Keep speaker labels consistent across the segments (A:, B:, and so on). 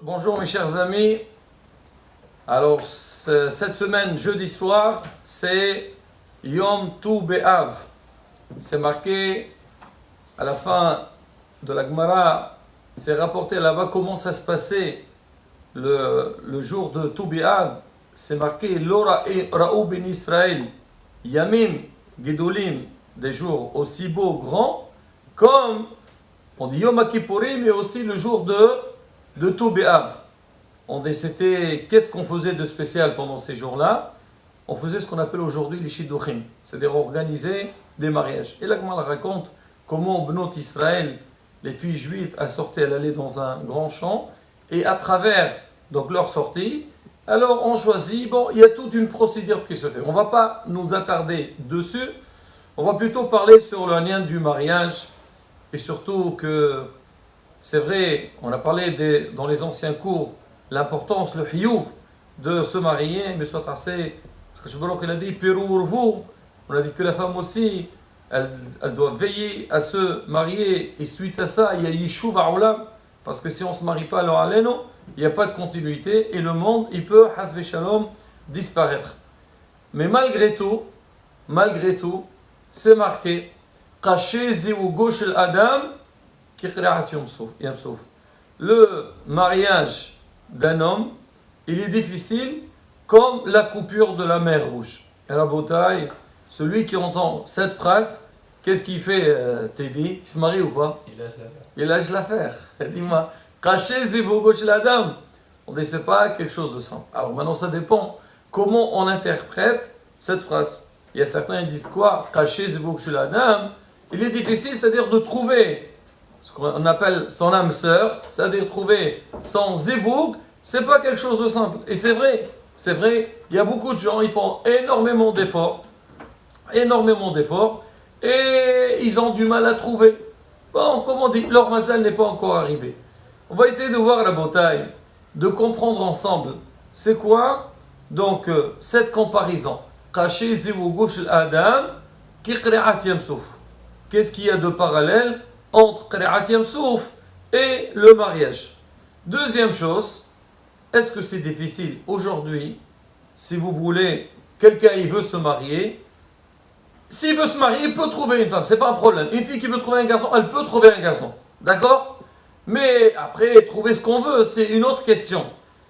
A: Bonjour mes chers amis. Alors cette semaine, jeudi soir, c'est Yom Tu B'Av. C'est marqué à la fin de la Gemara, c'est rapporté là-bas comment ça se passait le jour de Tu B'Av. C'est marqué L'ora et Ra'ou ben Israël, Yamim Gedolim, des jours aussi beaux, grands, comme on dit Yom Kippourim, mais aussi le jour de Tu B'Av. C'était qu'est-ce qu'on faisait de spécial pendant ces jours-là? On faisait ce qu'on appelle aujourd'hui les Shidduchim, c'est-à-dire organiser des mariages. Et la Gemara raconte comment Bnot Israël, les filles juives, elles sortaient, elles allaient dans un grand champ, et à travers donc leur sortie, alors on choisit, il y a toute une procédure qui se fait. On ne va pas nous attarder dessus, on va plutôt parler sur le lien du mariage, et surtout que c'est vrai, on a parlé dans les anciens cours, l'importance, le hiyuv de se marier, mais soit assez, il a dit, on a dit que la femme aussi, elle doit veiller à se marier, et suite à ça, il y a yishuv ha'olam, parce que si on ne se marie pas, alors aleno, il n'y a pas de continuité, et le monde, il peut, hasve shalom, disparaître. Mais malgré tout, c'est marqué, Kaché ziwugo shel Adam, le mariage d'un homme, il est difficile comme la coupure de la mer Rouge. Et la bataille, celui qui entend cette phrase, qu'est-ce qu'il fait, Teddy? Il se marie ou pas? Il lâche l'affaire. Dis-moi, cacher zivogo chez la dame. On ne sait pas quelque chose de simple. Alors maintenant, ça dépend comment on interprète cette phrase. Il y a certains qui disent quoi? Cacher zivogo chez la dame. Il est difficile, c'est-à-dire de trouver ce qu'on appelle son âme sœur, c'est-à-dire trouver son zivoug, c'est pas quelque chose de simple. Et c'est vrai, il y a beaucoup de gens, ils font énormément d'efforts, et ils ont du mal à trouver. Bon, comme on dit, leur mazal n'est pas encore arrivé. On va essayer de voir la bataille, de comprendre ensemble, c'est quoi, donc, cette comparaison. Kaché zivougou shel Adam, ki qri'at yamsouf. Qu'est-ce qu'il y a de parallèle entre Qira'at Yam Souf et le mariage? Deuxième chose, est-ce que c'est difficile aujourd'hui, si vous voulez, quelqu'un il veut se marier, s'il veut se marier, il peut trouver une femme, c'est pas un problème. Une fille qui veut trouver un garçon, elle peut trouver un garçon, d'accord? Mais après, trouver ce qu'on veut, c'est une autre question.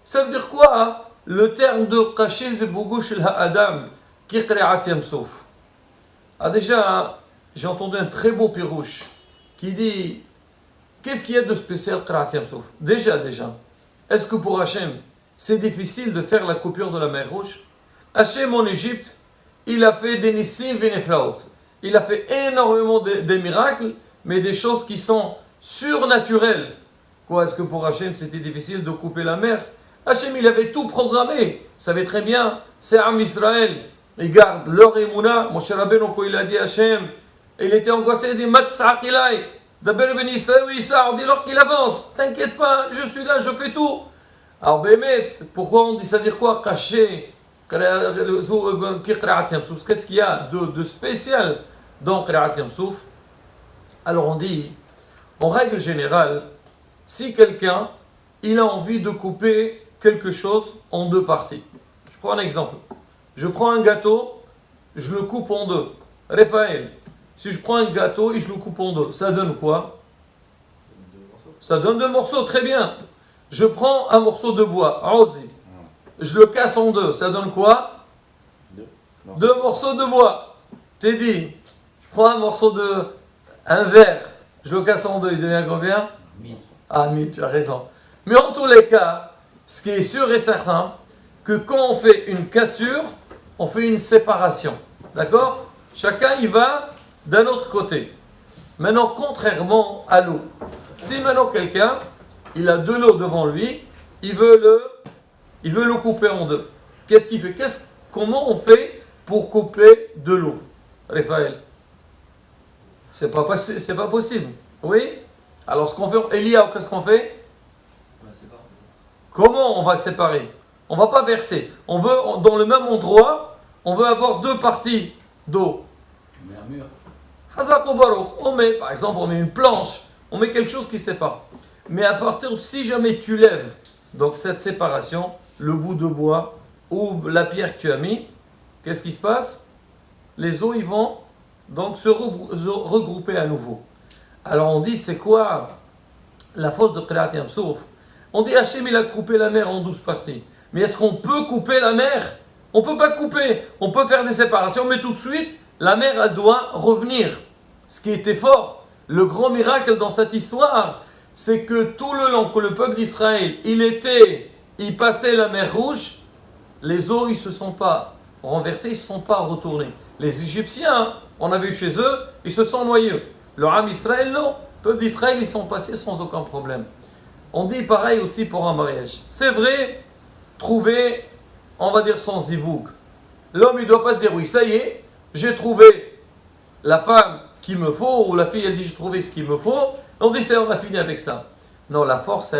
A: Ça veut dire quoi, hein? Le terme de Kaché Zebougou Shel Ha'adam, qui Qira'at Yam Souf. Ah déjà, j'ai entendu un très beau pirouche qui dit, qu'est-ce qu'il y a de spécial Qira'at Yam Souf? Déjà, est-ce que pour Hachem, c'est difficile de faire la coupure de la mer Rouge? Hachem en Égypte, il a fait des nissim v'neflaot. Il a fait énormément de miracles, mais des choses qui sont surnaturelles. Quoi, est-ce que pour Hachem, c'était difficile de couper la mer? Hachem, il avait tout programmé. Il savait très bien, c'est Am Israël. Ils gardent leur émouna. Moshe Rabbeinu, quand il a dit Hachem, il était angoissé, il dit Matsa'akilai, d'Aber Ben Israël, on dit alors qu'il avance, t'inquiète pas, je suis là, je fais tout. Alors, Bémet, pourquoi on dit ça? Dire quoi? Caché, qu'est-ce qu'il y a de spécial dans Qira'at Yam Souf? Alors, on dit, en règle générale, si quelqu'un il a envie de couper quelque chose en deux parties. Je prends un exemple. Je prends un gâteau, je le coupe en deux. Raphaël, si je prends un gâteau et je le coupe en deux, ça donne quoi? Ça donne deux morceaux, très bien. Je prends un morceau de bois, rosé. Je le casse en deux, ça donne quoi? Deux morceaux de bois. Teddy, je prends un verre, je le casse en deux, il devient combien? 1000. Ah, 1000, tu as raison. Mais en tous les cas, ce qui est sûr et certain, que quand on fait une cassure, on fait une séparation. D'accord? Chacun y va d'un autre côté. Maintenant, contrairement à l'eau, si maintenant quelqu'un, il a de l'eau devant lui, il veut le couper en deux. Qu'est-ce qu'il fait? Comment on fait pour couper de l'eau? Raphaël, c'est pas possible. Oui? Alors ce qu'on fait, Elia, qu'est-ce qu'on fait? Comment on va séparer? On va pas verser. On veut, dans le même endroit, on veut avoir deux parties d'eau.
B: On met un mur.
A: On met, par exemple, on met une planche, on met quelque chose qui sépare. Mais à partir, si jamais tu lèves donc cette séparation, le bout de bois ou la pierre que tu as mis, qu'est-ce qui se passe? Les eaux, ils vont donc se regrouper à nouveau. Alors on dit, c'est quoi la force de Qira'at Yam Souf? On dit, Hachem, il a coupé la mer en 12 parties. Mais est-ce qu'on peut couper la mer? On ne peut pas couper. On peut faire des séparations, mais tout de suite, la mer, elle doit revenir. Ce qui était fort, le grand miracle dans cette histoire, c'est que tout le long que le peuple d'Israël, il passait la mer Rouge, les eaux, ils ne se sont pas renversés, ils ne se sont pas retournés. Les Égyptiens, on a vu chez eux, ils se sont noyés. Le Ham Israël, non. Le peuple d'Israël, ils sont passés sans aucun problème. On dit pareil aussi pour un mariage. C'est vrai, trouver, on va dire sans zivouk. L'homme, il ne doit pas se dire, oui, ça y est, j'ai trouvé la femme qu'il me faut, ou la fille, elle dit, j'ai trouvé ce qu'il me faut. On dit, on a fini avec ça. Non, la force,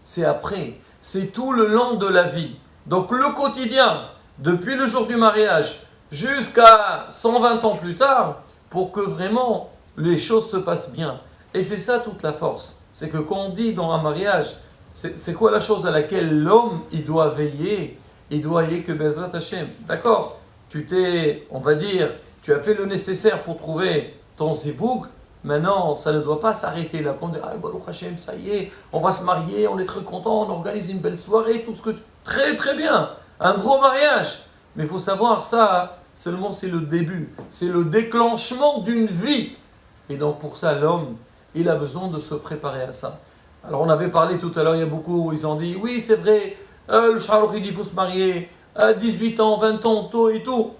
A: c'est après. C'est tout le long de la vie. Donc le quotidien, depuis le jour du mariage jusqu'à 120 ans plus tard, pour que vraiment les choses se passent bien. Et c'est ça toute la force. C'est que quand on dit dans un mariage, c'est quoi la chose à laquelle l'homme, il doit veiller? Il doit veiller que Bezrat Hashem. D'accord? On va dire, tu as fait le nécessaire pour trouver ton zivouk. Maintenant, ça ne doit pas s'arrêter là. Quand on dit, ah, Baruch Hashem, ça y est, on va se marier, on est très content, on organise une belle soirée, tout ce que... Très très bien, un gros mariage. Mais il faut savoir ça, seulement c'est le début, c'est le déclenchement d'une vie. Et donc pour ça, l'homme, il a besoin de se préparer à ça. Alors on avait parlé tout à l'heure, il y a beaucoup, ils ont dit, oui c'est vrai, le Shaharouk il dit, il faut se marier à 18 ans, 20 ans, tout et tout.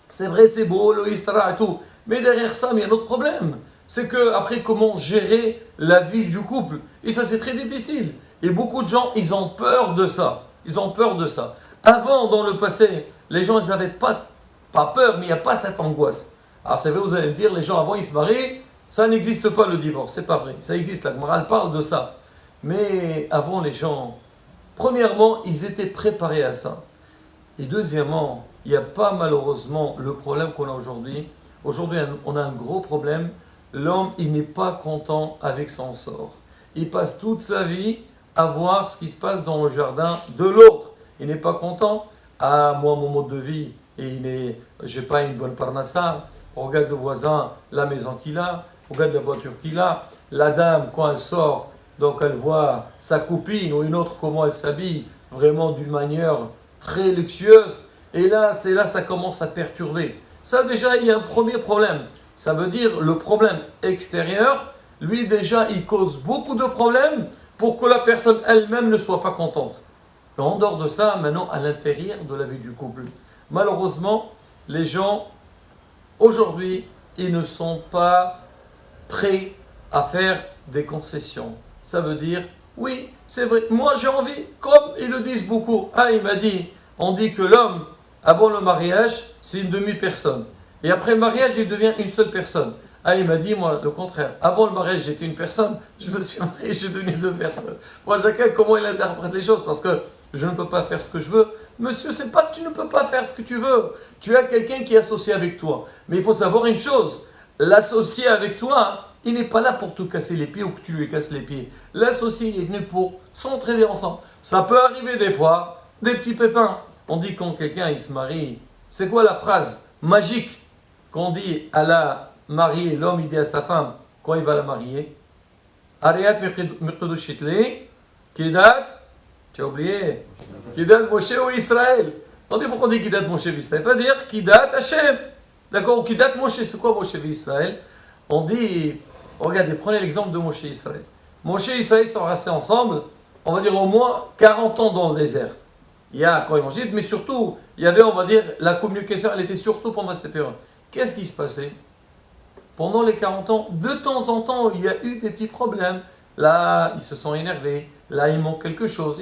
A: C'est vrai, c'est beau, le Istra et tout. Mais derrière ça, il y a un autre problème. C'est que après, comment gérer la vie du couple? Et ça, c'est très difficile. Et beaucoup de gens, ils ont peur de ça. Ils ont peur de ça. Avant, dans le passé, les gens, ils n'avaient pas peur, mais il n'y a pas cette angoisse. Alors c'est vrai, vous allez me dire, les gens avant, ils se marient, ça n'existe pas le divorce. C'est pas vrai. Ça existe, la Gemara parle de ça. Mais avant, les gens, premièrement, ils étaient préparés à ça. Et deuxièmement, il n'y a pas malheureusement le problème qu'on a aujourd'hui. Aujourd'hui, on a un gros problème. L'homme, il n'est pas content avec son sort. Il passe toute sa vie à voir ce qui se passe dans le jardin de l'autre. Il n'est pas content. Ah, moi, mon mode de vie, je n'ai pas une bonne parnassa. Regarde le voisin, la maison qu'il a. Regarde la voiture qu'il a. La dame, quand elle sort, donc elle voit sa copine ou une autre, comment elle s'habille, vraiment d'une manière très luxueuse. Et là, ça commence à perturber. Ça, déjà, il y a un premier problème. Ça veut dire le problème extérieur, lui déjà, il cause beaucoup de problèmes pour que la personne elle-même ne soit pas contente. Et en dehors de ça, maintenant, à l'intérieur de la vie du couple, malheureusement, les gens, aujourd'hui, ils ne sont pas prêts à faire des concessions. Ça veut dire, oui, c'est vrai, moi j'ai envie, comme ils le disent beaucoup. Ah, il m'a dit, on dit que l'homme, avant le mariage, c'est une demi-personne. Et après le mariage, il devient une seule personne. Ah, il m'a dit, moi, le contraire. Avant le mariage, j'étais une personne. Je me suis marié, je suis devenu deux personnes. Moi, chacun, comment il interprète les choses? Parce que je ne peux pas faire ce que je veux. Monsieur, c'est pas que tu ne peux pas faire ce que tu veux. Tu as quelqu'un qui est associé avec toi. Mais il faut savoir une chose. L'associé avec toi, il n'est pas là pour te casser les pieds ou que tu lui casses les pieds. L'associé, il est venu pour s'entraider ensemble. Ça peut arriver des fois, des petits pépins. On dit quand quelqu'un, il se marie, c'est quoi la phrase magique qu'on dit à la mariée, l'homme il dit à sa femme, quand il va la marier, Ariat Mirkodushitli, Kidat, tu as oublié, Kidat Moshe ou Israël. On dit pourquoi on dit Kidat Moshe ou Israël? Ça veut dire Kidat Hashem. D'accord, Kidat Moshe, c'est quoi Moshe ou Israël? On dit, regardez, prenez l'exemple de Moshe et Israël. Moshe et Israël sont restés ensemble, on va dire au moins 40 ans dans le désert. Il y a quand ils mangeaient, mais surtout, il y avait, on va dire, la communication, elle était surtout pendant cette période. Qu'est-ce qui se passait? Pendant les 40 ans, de temps en temps, il y a eu des petits problèmes. Là, ils se sont énervés. Là, il manque quelque chose.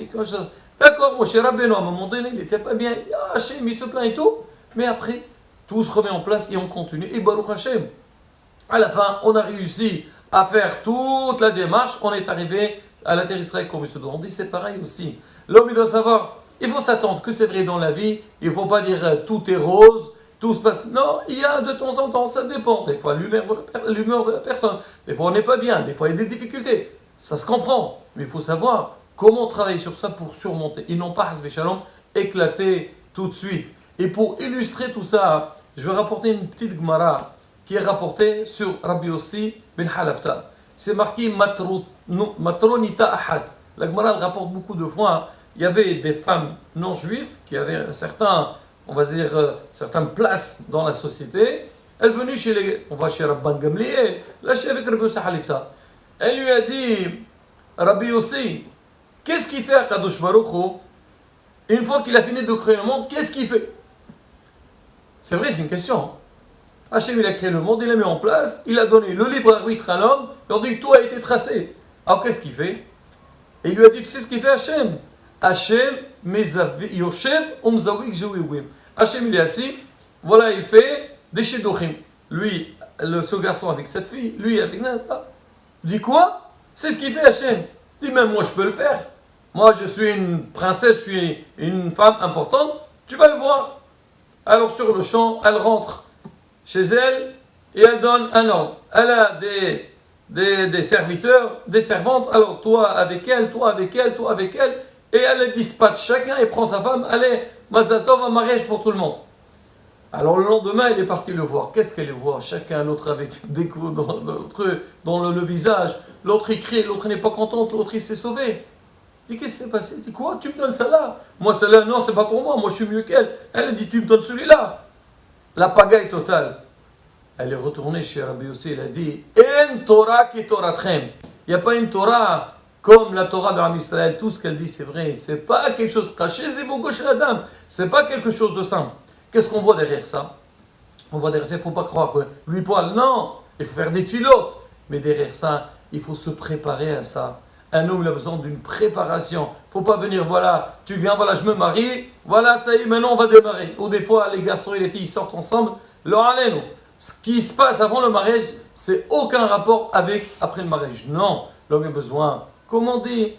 A: D'accord, Moshe Rabbeinu, à un moment donné, il n'était pas bien. Ah, Hachem, il se plaint et tout. Mais après, tout se remet en place et on continue. Et Baruch Hachem. À la fin, on a réussi à faire toute la démarche. On est arrivé à l'atterrissage comme il se doit. On dit c'est pareil aussi. L'homme, il doit savoir. Il faut s'attendre que c'est vrai dans la vie. Il ne faut pas dire tout est rose, tout se passe. Non, il y a de temps en temps, ça dépend. Des fois, l'humeur de la personne. Des fois, on n'est pas bien. Des fois, il y a des difficultés. Ça se comprend, mais il faut savoir comment travailler sur ça pour surmonter. Ils n'ont pas, hasbe shalom, éclaté tout de suite. Et pour illustrer tout ça, je vais rapporter une petite Gemara qui est rapportée sur Rabbi Yossi ben Halafta. C'est marqué Matronita Ahad. La Gemara le rapporte beaucoup de fois. Il y avait des femmes non juives qui avaient un certain, on va dire, certaines places dans la société. Elle venait chez les, on va chez Rabban Gamliel, là chez avec Rabbi Yossi Halifta. Elle lui a dit, Rabbi Yossi, qu'est-ce qu'il fait à Kadosh Baruch Hu? Une fois qu'il a fini de créer le monde, qu'est-ce qu'il fait? C'est vrai, c'est une question. Hachem, il a créé le monde, il l'a mis en place, il a donné le libre arbitre à l'homme, il a dit tout a été tracé. Alors qu'est-ce qu'il fait? Et il lui a dit, tu sais ce qu'il fait Hachem? Hachem, Yoshem, Umzawik, Jewiwim. Hachem, il est assis, voilà, il fait des shidduchim. Lui, ce garçon avec cette fille, lui avec Nata. Il dit quoi? C'est ce qu'il fait Hachem. Il dit, même moi je peux le faire. Moi je suis une princesse, je suis une femme importante, tu vas le voir. Alors sur le champ, elle rentre chez elle et elle donne un ordre. Elle a des serviteurs, des servantes, alors toi avec elle, toi avec elle, toi avec elle, et elle les dispatche chacun et prend sa femme, allez, Mazal Tov, un mariage pour tout le monde. Alors le lendemain, elle est partie le voir. Qu'est-ce qu'elle voit? Chacun, l'autre avec des coups dans le visage, l'autre il crie, l'autre n'est pas contente, l'autre il s'est sauvé. Il dit, qu'est-ce qui s'est passé? Il dit, quoi? Tu me donnes celle-là? Moi, celle-là, non, c'est pas pour moi je suis mieux qu'elle. Elle dit, tu me donnes celui-là. La pagaille totale. Elle est retournée chez Rabbi Yossi, elle a dit, En Torah ki Toratchem. Il n'y a pas une Torah comme la Torah de Ram Israël. Tout ce qu'elle dit, c'est vrai. C'est pas quelque chose caché, c'est pas quelque chose de simple. Qu'est-ce qu'on voit derrière ça? On voit derrière ça, il ne faut pas croire que lui poil, non, il faut faire des tuilottes. Mais derrière ça, il faut se préparer à ça. Un homme il a besoin d'une préparation. Il ne faut pas venir, voilà, tu viens, voilà, je me marie, voilà, ça y est, maintenant on va démarrer. Ou des fois, les garçons et les filles sortent ensemble, leur allez-nous. Ce qui se passe avant le mariage, c'est aucun rapport avec après le mariage. Non, l'homme a besoin, comme on dit,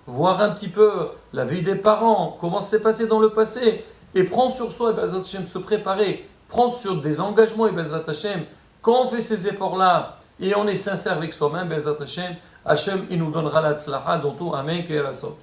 A: voir un petit peu la vie des parents, comment ça s'est passé dans le passé, et prendre sur soi, et Bezrat Hashem, se préparer, prendre sur des engagements, et Bezrat Hashem, quand on fait ces efforts-là, et on est sincère avec soi-même, Bezrat Hashem, Hashem, il nous donnera la tzlaha dans tout, Amen, Keraso.